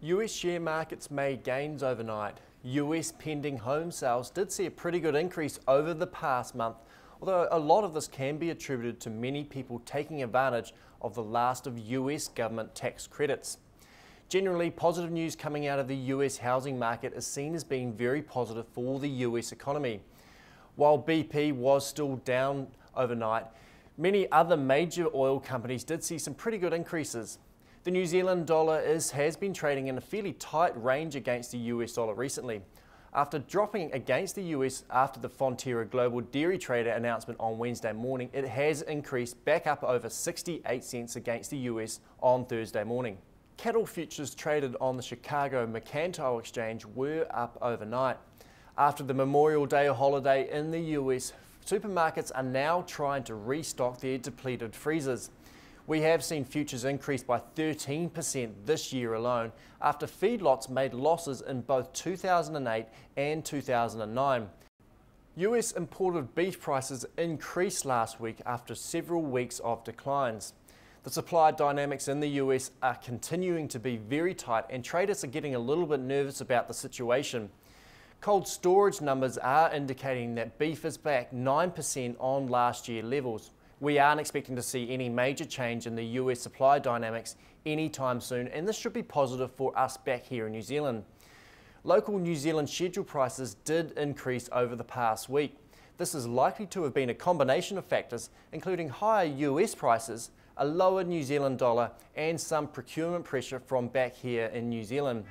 US share markets made gains overnight. US pending home sales did see a pretty good increase over the past month, although a lot of this can be attributed to many people taking advantage of the last of US government tax credits. Generally, positive news coming out of the US housing market is seen as being very positive for the US economy. While BP was still down overnight, many other major oil companies did see some pretty good increases. The New Zealand dollar has been trading in a fairly tight range against the US dollar recently. After dropping against the US after the Fonterra Global Dairy Trader announcement on Wednesday morning, it has increased back up over 68 cents against the US on Thursday morning. Cattle futures traded on the Chicago Mercantile Exchange were up overnight. After the Memorial Day holiday in the US, supermarkets are now trying to restock their depleted freezers. We have seen futures increase by 13% this year alone after feedlots made losses in both 2008 and 2009. US imported beef prices increased last week after several weeks of declines. The supply dynamics in the US are continuing to be very tight and traders are getting a little bit nervous about the situation. Cold storage numbers are indicating that beef is back 9% on last year levels. We aren't expecting to see any major change in the US supply dynamics anytime soon, and this should be positive for us back here in New Zealand. Local New Zealand schedule prices did increase over the past week. This is likely to have been a combination of factors, including higher US prices, a lower New Zealand dollar, and some procurement pressure from back here in New Zealand.